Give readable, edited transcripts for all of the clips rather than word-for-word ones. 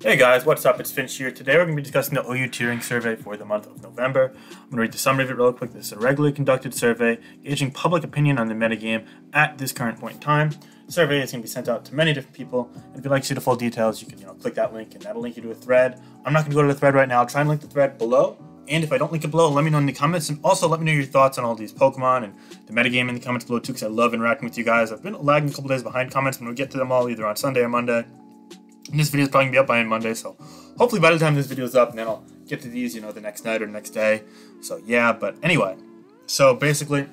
Hey guys, what's up? It's Finch here. Today we're going to be discussing the OU tiering survey for the month of November. I'm going to read the summary of it real quick. This is a regularly conducted survey gauging public opinion on the metagame at this current point in time. The survey is going to be sent out to many different people, and if you'd like to see the full details, you can click that link, and that'll link you to a thread. I'm not going to go to the thread right now. I'll try and link the thread below, and if I don't link it below, let me know in the comments, and also let me know your thoughts on all these Pokemon and the metagame in the comments below too, because I love interacting with you guys. I've been lagging a couple days behind comments, but we'll get to them all either on Sunday or Monday. And this video is probably going to be up by Monday, so hopefully by the time this video is up, and then I'll get to these, the next night or the next day. So yeah, but anyway. So basically,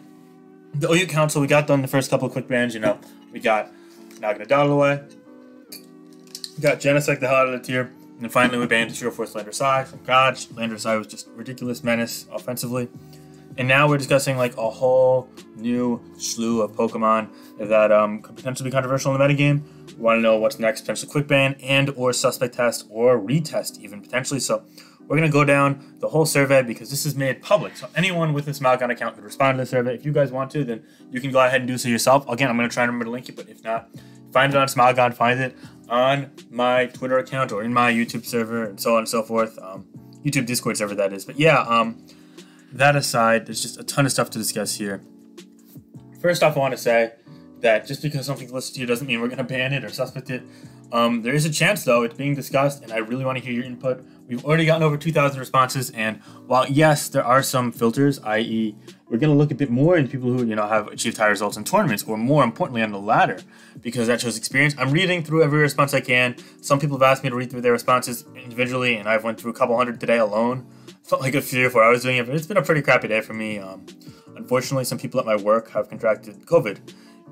the OU Council, we got done the first couple of quick bans, We got Magyrna out of the way. We got Genesect the hell out of the tier. And then finally we banned Zero Force Landorus. Thank God, Landorus was just a ridiculous menace offensively. And now we're discussing a whole new slew of Pokemon that could potentially be controversial in the metagame. We want to know what's next, potentially quick ban and or suspect test or retest even potentially. So we're going to go down the whole survey because this is made public. So anyone with a Smalgon account could respond to the survey. If you guys want to, then you can go ahead and do so yourself. Again, I'm going to try and remember to link it, but if not, find it on Smalgon, find it on my Twitter account or in my YouTube server and so on and so forth. YouTube Discord server, that is. But yeah, that aside, there's just a ton of stuff to discuss here. First off, I want to say that just because something's listed here doesn't mean we're going to ban it or suspect it. There is a chance, though, it's being discussed, and I really want to hear your input. We've already gotten over 2,000 responses, and while, yes, there are some filters, i.e., we're going to look a bit more into people who, have achieved high results in tournaments, or more importantly, on the ladder, because that shows experience. I'm reading through every response I can. Some people have asked me to read through their responses individually, and I've went through a couple hundred today alone. Felt like a 3 or 4 hours doing it, but it's been a pretty crappy day for me. Unfortunately, some people at my work have contracted COVID,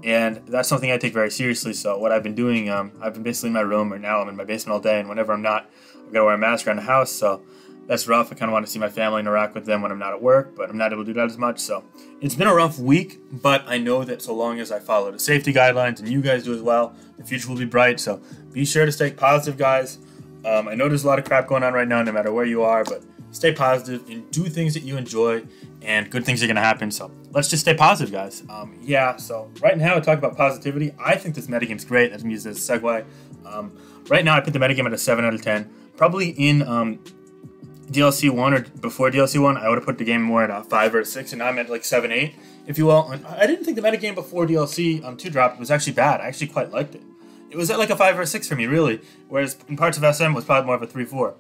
and that's something I take very seriously. So what I've been doing, I've been basically in my room, or now I'm in my basement all day, and whenever I'm not, I've got to wear a mask around the house, so that's rough. I kind of want to see my family, interact with them when I'm not at work, but I'm not able to do that as much. So it's been a rough week, but I know that so long as I follow the safety guidelines, and you guys do as well, the future will be bright. So be sure to stay positive, guys. I know there's a lot of crap going on right now, no matter where you are, but stay positive and do things that you enjoy, and good things are going to happen. So let's just stay positive, guys. Yeah, so right now I talk about positivity. I think this metagame's great. Let me use this as a segue. Right now I put the metagame at a 7 out of 10. Probably in DLC1 or before DLC1, I would have put the game more at a 5 or a 6, and now I'm at 7, 8, if you will. And I didn't think the metagame before DLC 2 dropped was actually bad. I actually quite liked it. It was at a 5 or a 6 for me, really, whereas in parts of SM it was probably more of a 3, 4.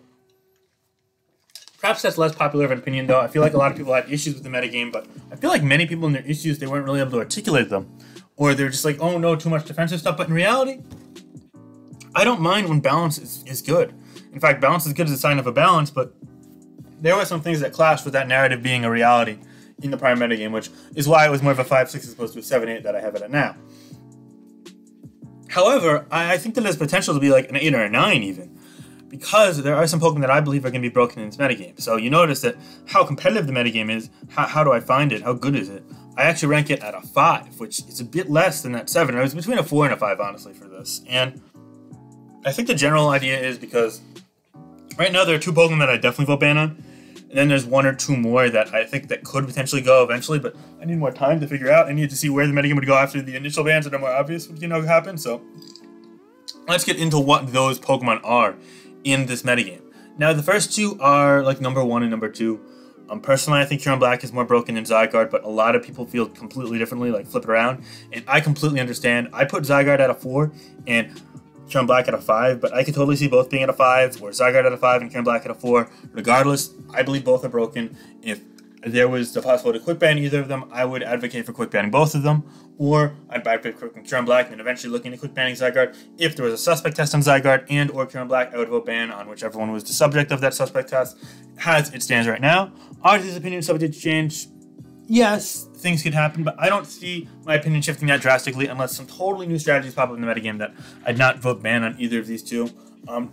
Perhaps that's less popular of an opinion, though. I feel like a lot of people had issues with the metagame, but I feel like many people in their issues, they weren't really able to articulate them. Or they're just oh no, too much defensive stuff. But in reality, I don't mind when balance is good. In fact, balance is good as a sign of a balance, but there were some things that clashed with that narrative being a reality in the prior metagame, which is why it was more of a 5, 6 as opposed to a 7, 8 that I have it at now. However, I think that there's potential to be an 8 or a 9 even, because there are some Pokemon that I believe are going to be broken in this metagame. So you notice that how competitive the metagame is, how do I find it, how good is it? I actually rank it at a 5, which is a bit less than that 7. I was between a 4 and a 5, honestly, for this. And I think the general idea is because right now there are 2 Pokemon that I definitely vote ban on, and then there's 1 or 2 more that I think that could potentially go eventually, but I need more time to figure out. I need to see where the metagame would go after the initial bans that are more obvious would happen. So let's get into what those Pokemon are in this metagame. Now, the first 2 are number 1 and number 2. Personally, I think Kyurem-Black is more broken than Zygarde, but a lot of people feel completely differently, flip it around, and I completely understand. I put Zygarde at a 4 and Kyurem-Black at a 5, but I could totally see both being at a 5, or Zygarde at a 5 and Kyurem-Black at a 4. Regardless, I believe both are broken. If there was the possibility to quick ban either of them, I would advocate for quick banning both of them, or I'd advocate for Kyurem-Black and eventually looking at quick banning Zygarde. If there was a suspect test on Zygarde and or Kyurem-Black, I would vote ban on whichever one was the subject of that suspect test. As it stands right now, are these opinions subject to change? Yes, things could happen, but I don't see my opinion shifting that drastically unless some totally new strategies pop up in the metagame that I'd not vote ban on either of these 2.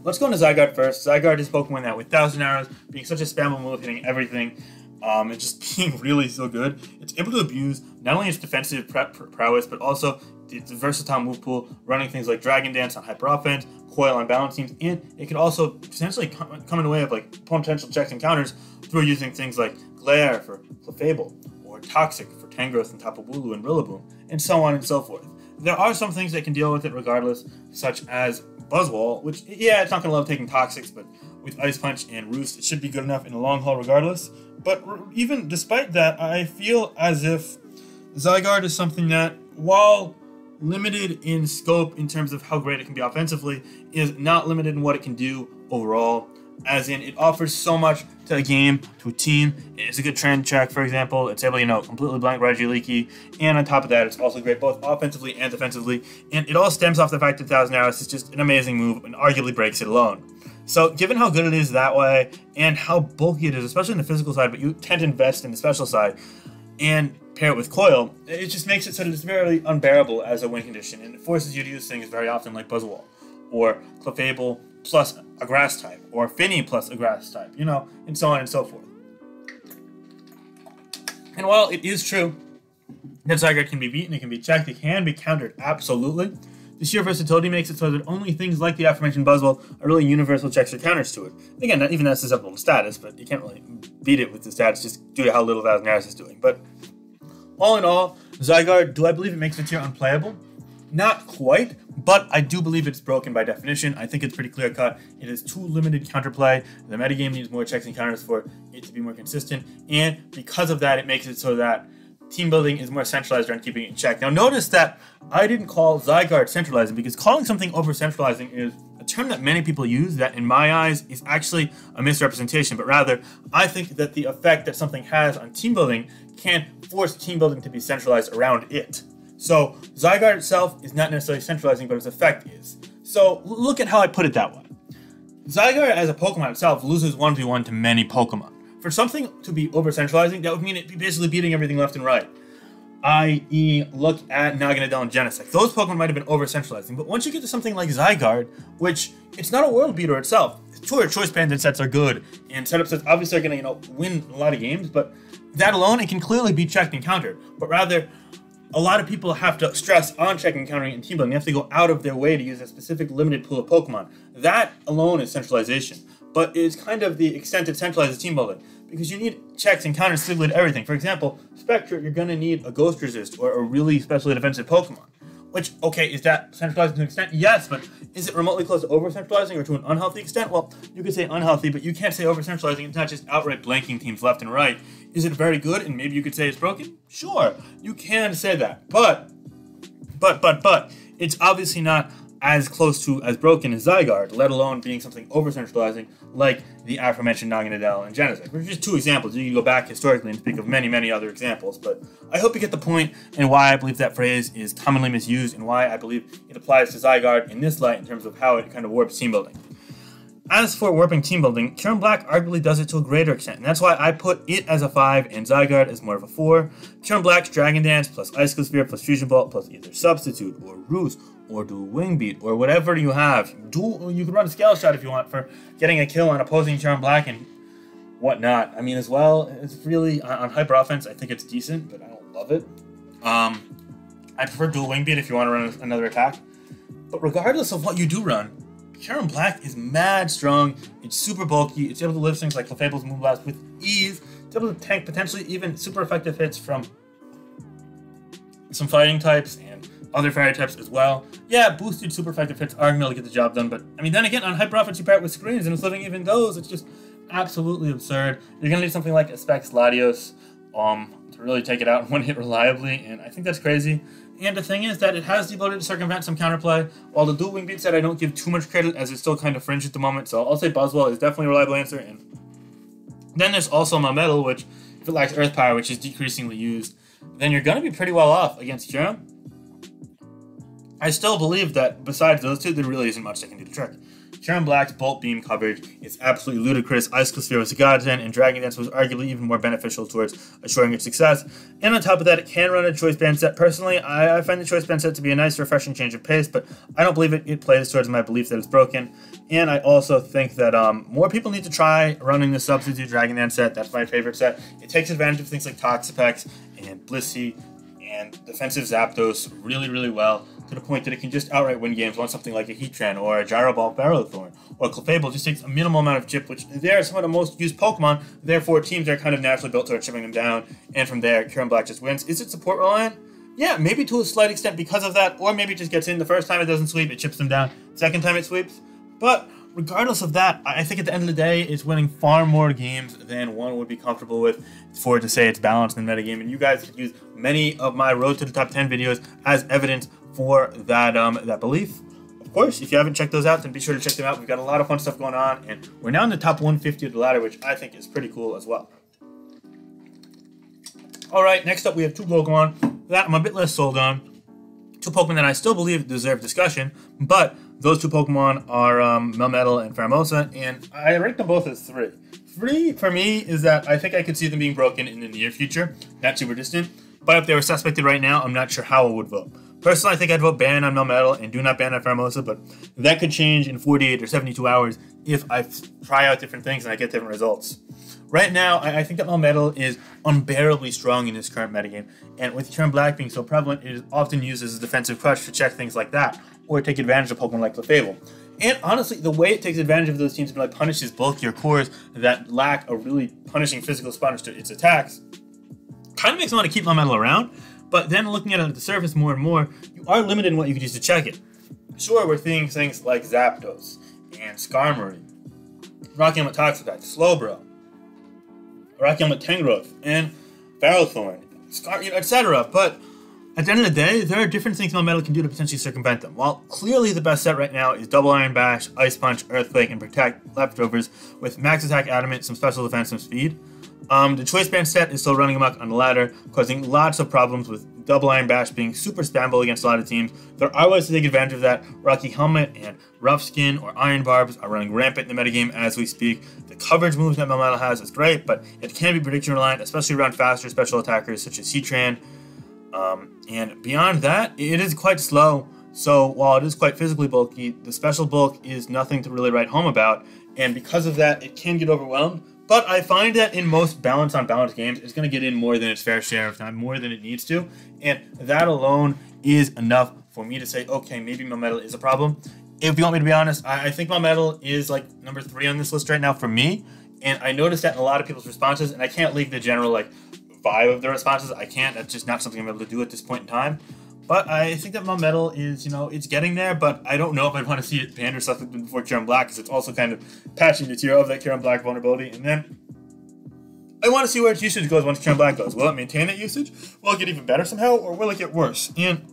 Let's go into Zygarde first. Zygarde is a Pokemon that with 1,000 arrows, being such a spammable move, hitting everything, and just being really so good, it's able to abuse not only its defensive prowess, but also its versatile move pool, running things like Dragon Dance on hyper offense, Coil on balance teams, and it could also potentially come in the way of potential checks and counters through using things like Glare for Clefable, or Toxic for Tangrowth and Tapu and Rillaboom, and so on and so forth. There are some things that can deal with it regardless, such as Buzzwole, which, yeah, it's not going to love taking Toxics, but with Ice Punch and Roost, it should be good enough in the long haul regardless. But even despite that, I feel as if Zygarde is something that, while limited in scope in terms of how great it can be offensively, is not limited in what it can do overall. As in, it offers so much to a game, to a team. It's a good trend check, for example. It's able to, completely blank Regieleki. And on top of that, it's also great both offensively and defensively. And it all stems off the fact that 1,000 Arrows is just an amazing move and arguably breaks it alone. So, given how good it is that way, and how bulky it is, especially in the physical side, but you tend to invest in the special side, and pair it with Coil, it just makes it so that it's very unbearable as a win condition, and it forces you to use things very often like Buzzwole, or Clefable plus a grass type, or Finny plus a grass type, and so on and so forth. And while it is true that Zygarde can be beaten, it can be checked, it can be countered, absolutely, the sheer versatility makes it so that only things like the aforementioned Buzzwole are really universal checks or counters to it. Again, not even that's susceptible to status, but you can't really beat it with the status just due to how little 1,000 Arrows is doing. But all in all, Zygarde, do I believe it makes the tier unplayable? Not quite, but I do believe it's broken by definition. I think it's pretty clear-cut. It has too limited counterplay. The metagame needs more checks and counters for it to be more consistent, and because of that, it makes it so that team building is more centralized around keeping it in check. Now, notice that I didn't call Zygarde centralizing, because calling something over-centralizing is a term that many people use that, in my eyes, is actually a misrepresentation, but rather, I think that the effect that something has on team building can force team building to be centralized around it. So, Zygarde itself is not necessarily centralizing, but its effect is. So, look at how I put it that way. Zygarde as a Pokemon itself loses 1v1 to many Pokemon. For something to be over-centralizing, that would mean it be basically beating everything left and right. I.e., look at Naganadel and Genesect. Those Pokemon might have been over-centralizing, but once you get to something like Zygarde, which, it's not a world beater itself. Sure, choice bands and sets are good, and setup sets obviously are going to, win a lot of games, but that alone, it can clearly be checked and countered. But rather, a lot of people have to stress on checking and countering and team building. They have to go out of their way to use a specific limited pool of Pokemon. That alone is centralization, but it's kind of the extent it centralizes team building, because you need checks and counters to simulate everything. For example, Spectre, you're going to need a Ghost Resist or a really specially defensive Pokemon. Which, okay, is that centralized to an extent? Yes, but is it remotely close to over-centralizing or to an unhealthy extent? Well, you could say unhealthy, but you can't say over-centralizing. It's not just outright blanking teams left and right. Is it very good and maybe you could say it's broken? Sure, you can say that. But, it's obviously not as close to as broken as Zygarde, let alone being something over-centralizing like the aforementioned Naganadel and Genesect. Which are just two examples. You can go back historically and speak of many, many other examples, but I hope you get the point and why I believe that phrase is commonly misused and why I believe it applies to Zygarde in this light in terms of how it kind of warps team building. As for warping team building, Kyurem-Black arguably does it to a greater extent, and that's why I put it as a 5 and Zygarde as more of a 4. Kyurem-Black's Dragon Dance plus Icicle Sphere plus Fusion Bolt plus either Substitute or Roost or do Wing Beat or whatever you have. You can run a Scale Shot if you want for getting a kill on opposing Kyurem-Black and whatnot. I mean, as well, it's really, on Hyper Offense, I think it's decent, but I don't love it. I prefer Dual Wing Beat if you want to run another attack. But regardless of what you do run, Kyurem-Black is mad strong, it's super bulky, it's able to lift things like Clefable's Moonblast with ease, it's able to tank potentially even super effective hits from some fighting types and other fairy types as well. Yeah, boosted super effective hits are going to get the job done, but I mean, then again, on Hyper Offense you pair it with screens and it's living even those, it's just absolutely absurd. You're going to need something like a Specs Latios to really take it out in one hit reliably, and I think that's crazy. And the thing is that it has the ability to circumvent some counterplay, while the Dual Wing Beat set I don't give too much credit as it's still kind of fringe at the moment, so I'll say Buzzwole is definitely a reliable answer. And then there's also Melmetal, which, if it lacks Earth Power, which is decreasingly used, then you're going to be pretty well off against Kyurem. I still believe that besides those two, there really isn't much that can do the trick. Kyurem-Black's Bolt Beam coverage is absolutely ludicrous. Icicle Sphere was a godsend, and Dragon Dance was arguably even more beneficial towards assuring its success. And on top of that, it can run a Choice Band set. Personally, I find the Choice Band set to be a nice, refreshing change of pace, but I don't believe it plays towards my belief that it's broken. And I also think that more people need to try running the Substitute Dragon Dance set. That's my favorite set. It takes advantage of things like Toxapex and Blissey and defensive Zapdos really, really well, to the point that it can just outright win games on something like a Heatran or a Gyro Ball Ferrothorn, or Clefable just takes a minimal amount of chip, which they are some of the most used Pokemon, therefore teams are kind of naturally built towards chipping them down, and from there, Kyurem-Black just wins. Is it support reliant? yeah, maybe to a slight extent because of that, or maybe it just gets in the first time it doesn't sweep, it chips them down, second time it sweeps. But regardless of that, I think at the end of the day, it's winning far more games than one would be comfortable with for it to say it's balanced in the metagame. And you guys could use many of my Road to the Top 10 videos as evidence for that that belief. Of course, if you haven't checked those out, then be sure to check them out. We've got a lot of fun stuff going on, and we're now in the top 150 of the ladder, which I think is pretty cool as well. Alright, next up we have two Pokemon that I'm a bit less sold on. Two Pokemon that I still believe deserve discussion, but those two Pokemon are Melmetal and Ferramosa, and I rank them both as 3. 3 for me is that I think I could see them being broken in the near future, not super distant, but if they were suspected right now, I'm not sure how I would vote. Personally, I think I'd vote ban on Melmetal and do not ban on Ferramosa, but that could change in 48 or 72 hours if I try out different things and I get different results. Right now, I think that Melmetal is unbearably strong in this current metagame, and with Kyurem-Black being so prevalent, it is often used as a defensive crutch to check things like that, or take advantage of Pokemon like Clefable. And honestly, the way it takes advantage of those teams and like punishes bulkier cores that lack a really punishing physical sponge to its attacks, kind of makes me want to keep Melmetal around. But then looking at it at the surface more and more, you are limited in what you could use to check it. Sure, we're seeing things like Zapdos and Skarmory, Rocky Helmet Toxapex, Slowbro, Rocky Helmet Tangrowth, and Ferrothorn, etc. But at the end of the day, there are different things Melmetal can do to potentially circumvent them. While clearly the best set right now is Double Iron Bash, Ice Punch, Earthquake, and Protect Leftovers with Max Attack Adamant, some special defense, some speed. The Choice Band set is still running amok on the ladder, causing lots of problems with Double Iron Bash being super spammable against a lot of teams. There are ways to take advantage of that. Rocky Helmet and Rough Skin or Iron Barbs are running rampant in the metagame as we speak. The coverage moves that Melmetal has is great, but it can be prediction reliant, especially around faster special attackers such as Heatran. And beyond that, it is quite slow. So while it is quite physically bulky, the special bulk is nothing to really write home about. And because of that, it can get overwhelmed. But I find that in most balance on balance games, it's going to get in more than its fair share of time, more than it needs to. And that alone is enough for me to say, okay, maybe Melmetal is a problem. If you want me to be honest, I think Melmetal is like number 3 on this list right now for me. And I noticed that in a lot of people's responses, and I can't leak the general like vibe of the responses. I can't. That's just not something I'm able to do at this point in time. But I think that Melmetal is, it's getting there, but I don't know if I'd want to see it banned or something before Kyurem-Black, because it's also kind of patching the tier of that Kyurem-Black vulnerability. And then I want to see where its usage goes once Kyurem-Black goes. Will it maintain that usage? Will it get even better somehow, or will it get worse? And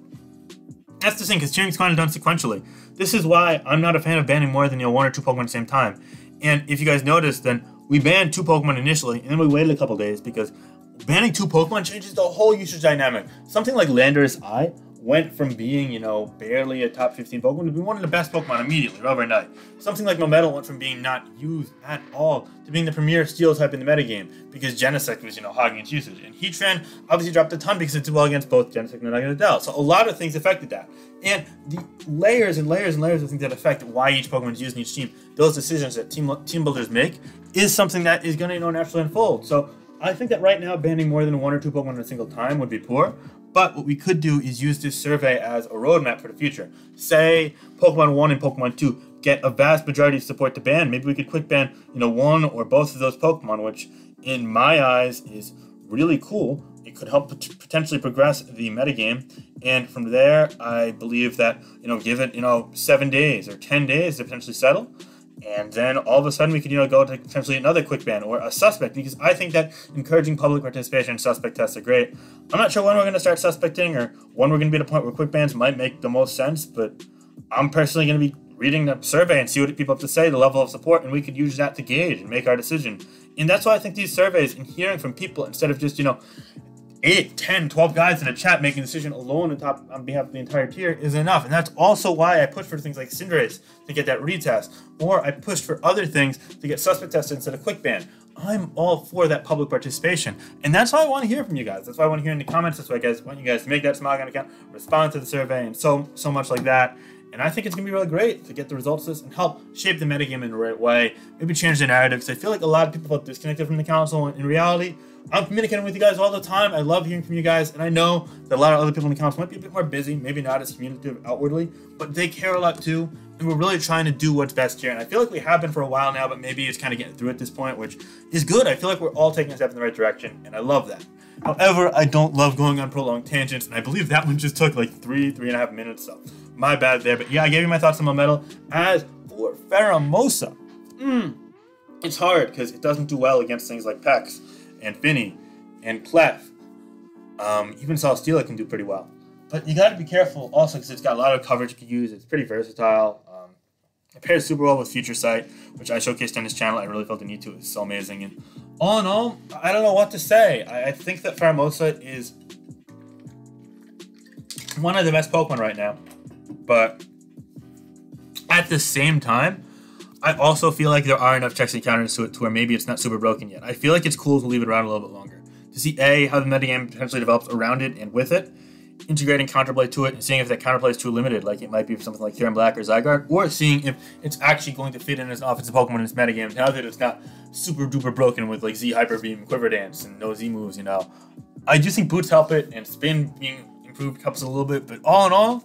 that's the thing, because tiering is kind of done sequentially. This is why I'm not a fan of banning more than 1 or 2 Pokemon at the same time. And if you guys noticed, then we banned 2 Pokemon initially, and then we waited a couple days, because banning 2 Pokemon changes the whole usage dynamic. Something like Landorus Eye went from being, barely a top 15 Pokemon to being one of the best Pokemon immediately, overnight. Something like Melmetal went from being not used at all to being the premier Steel type in the metagame because Genesect was, hogging its usage. And Heatran obviously dropped a ton because it did well against both Genesect and Adele. So a lot of things affected that. And the layers and layers and layers of things that affect why each Pokemon is used in each team, those decisions that team builders make, is something that is going to, naturally unfold. So I think that right now banning more than 1 or 2 Pokemon at a single time would be poor. But what we could do is use this survey as a roadmap for the future. Say Pokemon 1 and Pokemon 2 get a vast majority of support to ban. Maybe we could quick ban, 1 or both of those Pokemon, which in my eyes is really cool. It could help potentially progress the metagame. And from there, I believe that, give it, 7 days or 10 days to potentially settle. And then all of a sudden we could, go to potentially another quick ban or a suspect, because I think that encouraging public participation in suspect tests are great. I'm not sure when we're going to start suspecting or when we're going to be at a point where quick bans might make the most sense, but I'm personally going to be reading the survey and see what people have to say, the level of support, and we could use that to gauge and make our decision. And that's why I think these surveys and hearing from people instead of just, 8, 10, 12 guys in a chat making a decision alone on behalf of the entire tier is enough. And that's also why I push for things like Cinderace to get that retest, or I push for other things to get suspect tested instead of quick ban. I'm all for that public participation. And that's why I want to hear from you guys. That's why I want to hear in the comments. That's why I want you guys to make that Smogon account, respond to the survey, and so much like that. And I think it's going to be really great to get the results of this and help shape the metagame in the right way. Maybe change the narrative, because I feel like a lot of people feel disconnected from the council. In reality, I'm communicating with you guys all the time. I love hearing from you guys. And I know that a lot of other people in the council might be a bit more busy, maybe not as communicative outwardly, but they care a lot too. And we're really trying to do what's best here. And I feel like we have been for a while now, but maybe it's kind of getting through at this point, which is good. I feel like we're all taking a step in the right direction, and I love that. However, I don't love going on prolonged tangents, and I believe that one just took like 3.5 minutes, so my bad there. But yeah, I gave you my thoughts on Melmetal. As for Ferramosa, it's hard because it doesn't do well against things like Pex and Finny and Clef. Even Celesteela can do pretty well. But you got to be careful also because it's got a lot of coverage you can use. It's pretty versatile. It pairs super well with Future Sight, which I showcased on this channel. I really felt the need to. It was so amazing. And all in all, I don't know what to say. I think that Ferramosa is one of the best Pokemon right now. But at the same time, I also feel like there are enough checks and counters to it to where maybe it's not super broken yet. I feel like it's cool to leave it around a little bit longer. To see how the metagame potentially develops around it and with it, integrating counterplay to it and seeing if that counterplay is too limited, like it might be for something like Kyurem-Black or Zygarde, or seeing if it's actually going to fit in as an offensive Pokemon in this metagame now that it's not super duper broken with like Z Hyper Beam, Quiver Dance, and no Z moves, you know. I do think Boots help it, and Spin being improved helps a little bit, but all in all,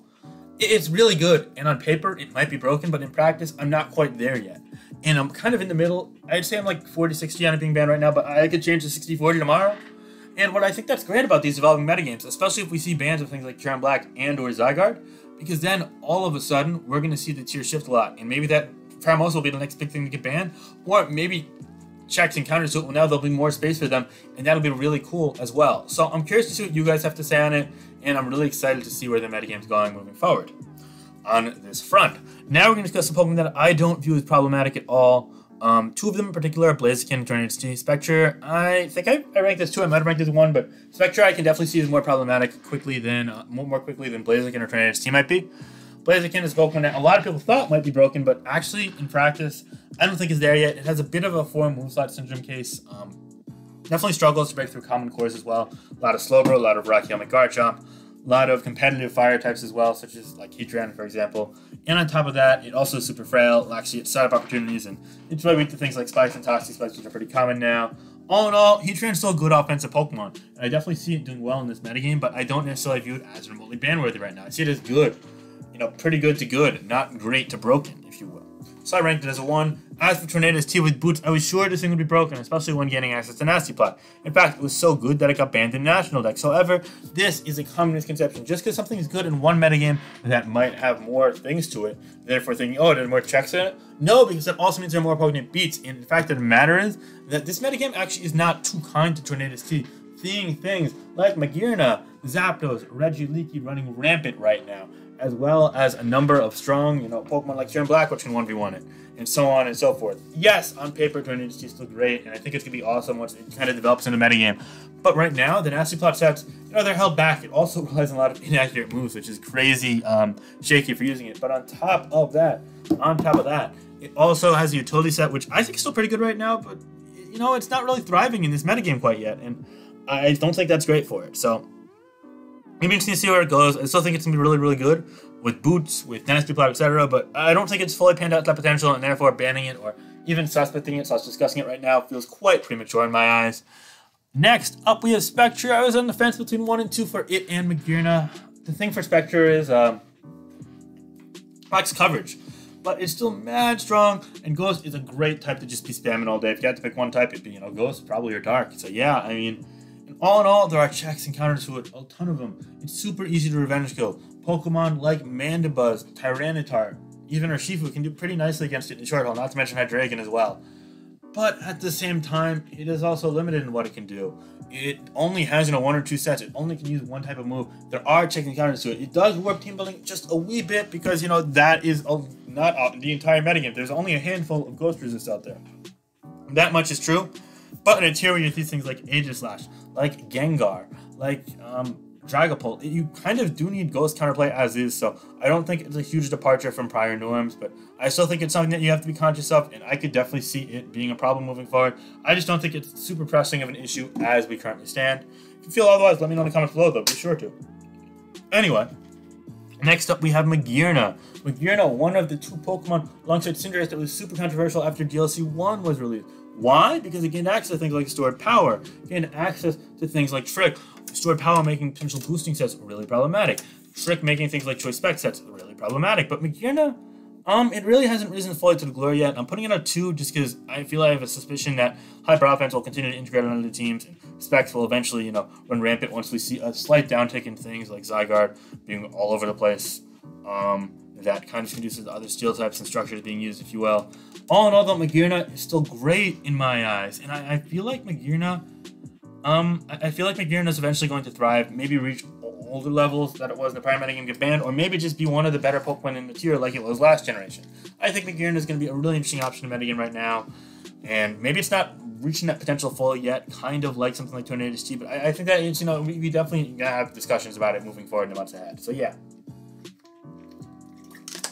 it's really good. And on paper, it might be broken, but in practice, I'm not quite there yet. And I'm kind of in the middle. I'd say I'm like 40-60 on it being banned right now, but I could change to 60-40 tomorrow. And what I think that's great about these evolving metagames, especially if we see bans of things like Kyurem-Black and or Zygarde, because then all of a sudden we're going to see the tier shift a lot, and maybe that Ferramosa will be the next big thing to get banned, or maybe checks and counters to it. Well, now there'll be more space for them, and that'll be really cool as well. So I'm curious to see what you guys have to say on it, and I'm really excited to see where the metagame's going moving forward on this front. Now we're going to discuss some Pokemon that I don't view as problematic at all. Two of them in particular are Blaziken and Tornadus. Spectre, I think I ranked this 2. I might have ranked this 1, but Spectre I can definitely see as more problematic more quickly than Blaziken or Tornadus might be. Blaziken is a Pokemon that a lot of people thought might be broken, but actually in practice, I don't think it's there yet. It has a bit of a 4 moveset syndrome case. Definitely struggles to break through common cores as well. A lot of Slowbro, a lot of Rocky Helmet Garchomp, a lot of competitive fire types as well, such as like Heatran, for example. And on top of that, it also is super frail. Actually, it's setup opportunities, and it's really weak to things like Spikes and Toxic Spikes, which are pretty common now. All in all, Heatran's still a good offensive Pokemon, and I definitely see it doing well in this metagame, but I don't necessarily view it as remotely ban-worthy right now. I see it as good. You know, pretty good to good, not great to broken, if you will. So I ranked it as a 1. As for Tornadus T with Boots, I was sure this thing would be broken, especially when getting access to Nasty Plot. In fact, it was so good that it got banned in National Decks. However, this is a common misconception. Just because something is good in one metagame, that might have more things to it, therefore thinking, oh, there's more checks in it? No, because that also means there are more Pokemon it beats. And the fact of the matter is that this metagame actually is not too kind to Tornadus T. Seeing things like Magyrna, Zapdos, Regieleki running rampant right now, as well as a number of strong, Pokemon like Kyurem-Black, which can 1v1 it, and so on and so forth. Yes, on paper, Tornadus T looks great, and I think it's going to be awesome once it kind of develops into metagame. But right now, the Nasty Plot sets, they're held back. It also relies on a lot of inaccurate moves, which is crazy shaky for using it. But on top of that, it also has a utility set, which I think is still pretty good right now, but, it's not really thriving in this metagame quite yet, and I don't think that's great for it. So maybe interesting to see where it goes. I still think it's going to be really, really good with Boots, with Nasty Plot, etc. But I don't think it's fully panned out to that potential, and therefore banning it or even suspecting it, discussing it right now, feels quite premature in my eyes. Next up, we have Spectre. I was on the fence between 1 and 2 for it and Magyrna. The thing for Spectre is lacks coverage, but it's still mad strong, and Ghost is a great type to just be spamming all day. If you had to pick one type, it'd be, Ghost, probably, or Dark. So yeah, I mean, all in all, there are checks and counters to it, a ton of them. It's super easy to revenge kill. Pokemon like Mandibuzz, Tyranitar, even Urshifu can do pretty nicely against it in short haul, not to mention Hydreigon as well. But at the same time, it is also limited in what it can do. It only has, 1 or 2 sets. It only can use one type of move. There are checks and counters to it. It does warp team building just a wee bit because, that is not the entire metagame. There's only a handful of Ghost resists out there. That much is true. But in a tier where you see things like Aegislash, like Gengar, like Dragapult, you kind of do need Ghost counterplay as is, so I don't think it's a huge departure from prior norms, but I still think it's something that you have to be conscious of, and I could definitely see it being a problem moving forward. I just don't think it's super pressing of an issue as we currently stand. If you feel otherwise, let me know in the comments below, though. Be sure to. Anyway, next up we have Magyrna. Magyrna, one of the 2 Pokemon alongside Cinderace that was super controversial after DLC1 was released. Why? Because it gained access to things like Stored Power, gained access to things like Trick. Stored Power making potential boosting sets really problematic. Trick making things like Choice Spec sets really problematic. But Magyrna, it really hasn't risen fully to the glory yet. I'm putting it at 2 just because I feel I have a suspicion that Hyper Offense will continue to integrate on other teams and Specs will eventually, you know, run rampant once we see a slight downtick in things like Zygarde being all over the place. That kind of conduces to other steel types and structures being used, if you will. All in all, though, Magyrna is still great in my eyes, and I feel like Magyrna, is eventually going to thrive, maybe reach older levels that it was in the prior metagame, get banned, or maybe just be one of the better Pokemon in the tier like it was last generation. I think Magyrna is going to be a really interesting option in metagame right now, and maybe it's not reaching that potential full yet, kind of like something like Tornadus T, but I think that it's, you know, we definitely gonna have discussions about it moving forward in the months ahead. So yeah.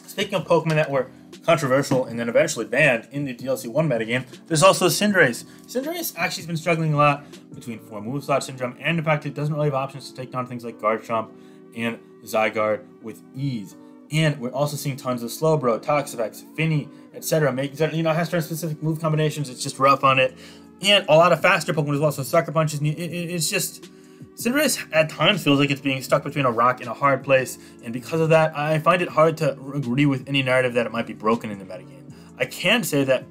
Speaking of Pokemon that were controversial and then eventually banned in the DLC 1 metagame, there's also Cinderace. Cinderace actually has been struggling a lot between 4 move slot syndrome and the fact it doesn't really have options to take down things like Garchomp and Zygarde with ease. And we're also seeing tons of Slowbro, Toxapex, Finny, etc. You know, has certain specific move combinations. It's just rough on it. And a lot of faster Pokemon as well, so Sucker Punches. It's just... Cinderace at times feels like it's being stuck between a rock and a hard place, and because of that, I find it hard to agree with any narrative that it might be broken in the metagame. I can say that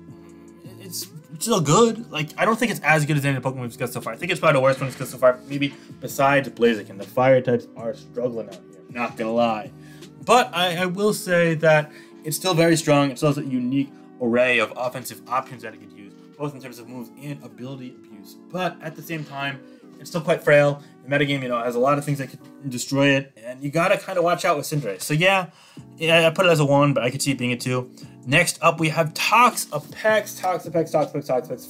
it's still good. Like, I don't think it's as good as any of the Pokemon we've discussed so far. I think it's probably the worst one we've discussed so far, maybe besides Blaziken. The fire types are struggling out here, not gonna lie. But I will say that it's still very strong. It still has a unique array of offensive options that it could use, both in terms of moves and ability abuse. But at the same time, it's still quite frail. The metagame, you know, has a lot of things that could destroy it, and you gotta kind of watch out with Cinderace. So yeah, I put it as a 1, but I could see it being a 2. Next up, we have Toxapex.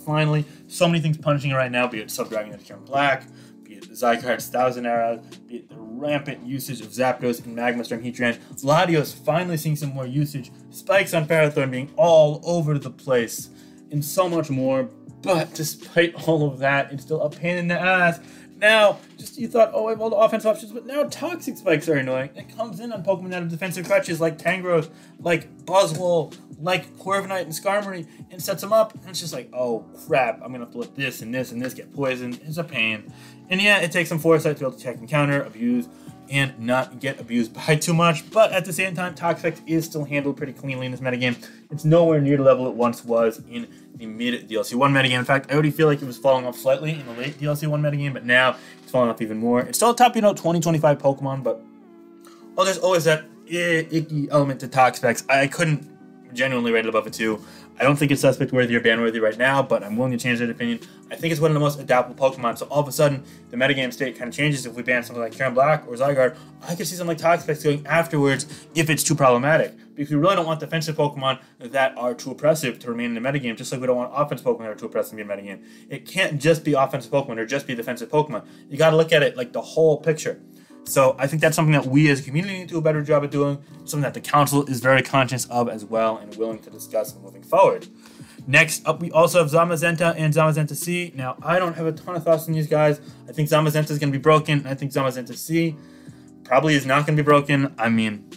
Finally, so many things punching it right now, be it Sub-Dragon into Kyurem-Black, be it Zygarde's 1,000 Arrows, be it the rampant usage of Zapdos and Magma Storm Heatran. Latios finally seeing some more usage. Spikes on Ferrothorn being all over the place, and so much more. But despite all of that, it's still a pain in the ass. Now, just you thought, oh, I have all the offensive options, but now Toxic Spikes are annoying. It comes in on Pokemon that have defensive crutches like Tangrowth, like Buzzwole, like Corviknight and Skarmory, and sets them up. And it's just like, oh crap, I'm gonna have to let this and this and this get poisoned. It's a pain. And yeah, it takes some foresight to be able to check and counter, abuse, and not get abused by too much. But at the same time, Toxapex is still handled pretty cleanly in this metagame. It's nowhere near the level it once was in the mid DLC 1 metagame. In fact, I already feel like it was falling off slightly in the late DLC 1 metagame, but now it's falling off even more. It's still a top, you know, 20-25 Pokemon, but well, there's always that icky element to Toxapex. I couldn't genuinely rate it above a 2. I don't think it's suspect worthy or ban worthy right now, but I'm willing to change that opinion. I think it's one of the most adaptable Pokemon, so all of a sudden, the metagame state kind of changes if we ban something like Kyurem-Black or Zygarde. I could see something like Toxapex going afterwards if it's too problematic. Because we really don't want defensive Pokemon that are too oppressive to remain in the metagame, just like we don't want offensive Pokemon that are too oppressive to be in the metagame. It can't just be offensive Pokemon or just be defensive Pokemon. You gotta look at it like the whole picture. So I think that's something that we as a community need to do a better job of doing, something that the council is very conscious of as well and willing to discuss moving forward. Next up, we also have Zamazenta and Zamazenta C. Now, I don't have a ton of thoughts on these guys. I think Zamazenta is going to be broken. I think Zamazenta C probably is not going to be broken. I mean,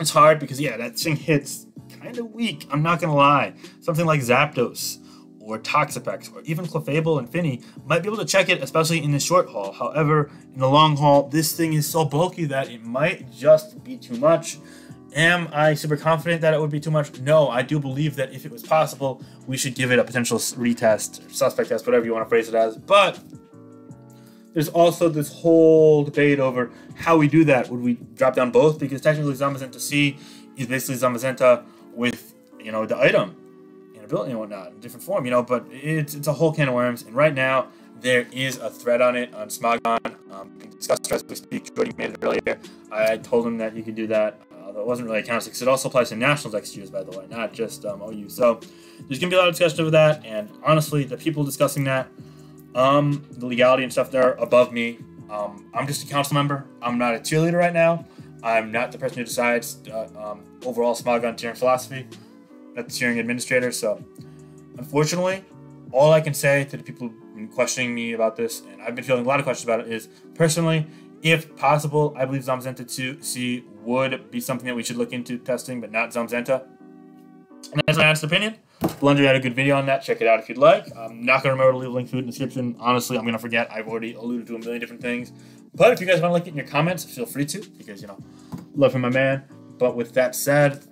it's hard because, yeah, that thing hits kind of weak. I'm not going to lie. Something like Zapdos or Toxapex or even Clefable and Finny might be able to check it, especially in the short haul. However, in the long haul, this thing is so bulky that it might just be too much. Am I super confident that it would be too much? No, I do believe that if it was possible, we should give it a potential retest, or suspect test, whatever you want to phrase it as. But there's also this whole debate over how we do that. Would we drop down both? Because technically Zamazenta C is basically Zamazenta with, you know, the item and ability and whatnot in different form, you know, but it's a whole can of worms. And right now, there is a thread on it on Smogon. Being discussed as we speak. Jordy made it earlier. I told him that you could do that. Although it wasn't really a counter because it also applies to Nationals XGs, by the way, not just OU. So there's going to be a lot of discussion over that. And honestly, the people discussing that, the legality and stuff there above me. I'm just a council member. I'm not a cheerleader right now. I'm not the person who decides overall Smogon tiering philosophy. I'm not the tiering administrator. So unfortunately, all I can say to the people questioning me about this, and I've been feeling a lot of questions about it, is personally, if possible, I believe Zamazenta 2C would be something that we should look into testing, but not Zamazenta. And that's my honest opinion. Blunder had a good video on that. Check it out if you'd like. I'm not going to remember to leave a link to it in the description. Honestly, I'm going to forget. I've already alluded to a million different things. But if you guys want to link it in your comments, feel free to, because, you know, love for my man. But with that said,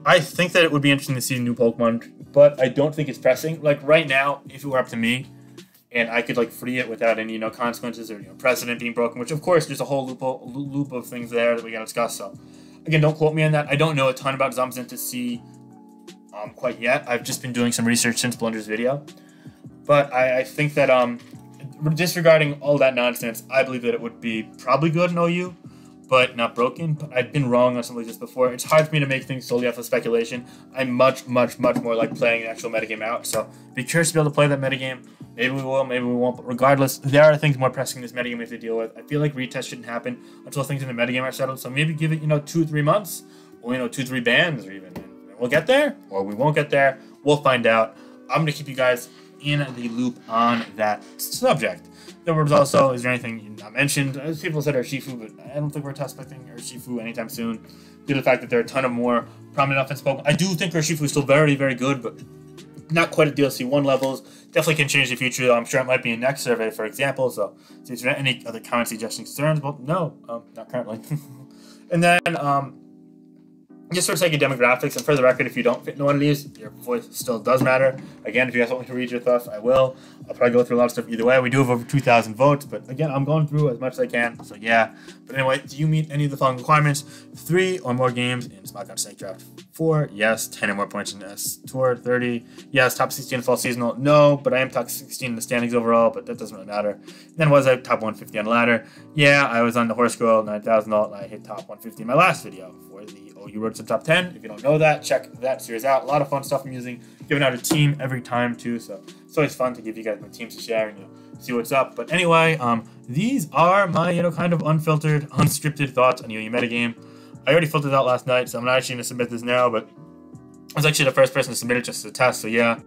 I think that it would be interesting to see new Pokemon, but I don't think it's pressing. Like, right now, if it were up to me, and I could like free it without any consequences or precedent being broken. Which of course there's a whole loop of things there that we gotta discuss. So again, don't quote me on that. I don't know a ton about Zamazenta C quite yet. I've just been doing some research since Blunder's video, but I think that disregarding all that nonsense, I believe that it would be probably good in OU, but not broken. But I've been wrong on something like this before. It's hard for me to make things solely off of speculation. I'm much more like playing an actual metagame out. So be curious to be able to play that metagame. Maybe we will, maybe we won't. But regardless, there are things more pressing in this metagame we have to deal with. I feel like retest shouldn't happen until things in the metagame are settled. So maybe give it 2-3 months, or 2-3 bans, or even. And we'll get there, or we won't get there. We'll find out. I'm gonna keep you guys in the loop on that subject. There was also, is there anything not mentioned? As people said Urshifu, but I don't think we're expecting Urshifu anytime soon. Due to the fact that there are a ton of more prominent offense Pokemon. I do think Urshifu is still very good, but not quite at DLC 1 levels. Definitely can change in the future, though. I'm sure it might be in next survey, for example. So, is there any other comments, suggestions, concerns? Well, no, not currently. And then, just for the sake of demographics, and for the record, if you don't fit into one of these, your voice still does matter. Again, if you guys want me to read your thoughts, I will. I'll probably go through a lot of stuff either way. We do have over 2,000 votes, but again, I'm going through as much as I can, so yeah. But anyway, do you meet any of the following requirements? 3 or more games in Untitled Chapter 4, yes. 10 or more points in S Tour, 30, yes. Top 16 in Fall Seasonal, no, but I am top 16 in the standings overall, but that doesn't really matter. Then was I top 150 on the ladder? Yeah, I was on the Horse Girl 9,000 alt, and I hit top 150 in my last video for the OU Road to the Top 10. If you don't know that, check that series out. A lot of fun stuff I'm using. Giving out a team every time too, so it's always fun to give you guys my teams to share and see what's up. But anyway, these are my kind of unfiltered, unscripted thoughts on UU metagame. I already filtered out last night, so I'm not actually gonna submit this now, but I was actually the first person to submit it just as a test. So yeah,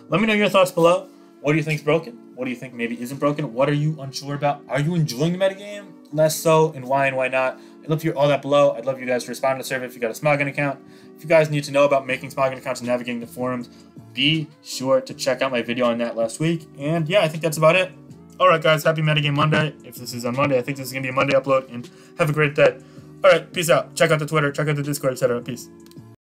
let me know your thoughts below. What do you think's broken? What do you think maybe isn't broken? What are you unsure about? Are you enjoying the metagame? Less so, and why not? I'd love to hear all that below. I'd love you guys to respond to the survey if you got a Smogon account. If you guys need to know about making Smogon accounts and navigating the forums, be sure to check out my video on that last week. And yeah, I think that's about it. Alright guys, happy Metagame Monday. If this is on Monday, I think this is going to be a Monday upload, and have a great day. Alright, peace out. Check out the Twitter, check out the Discord, etc. Peace.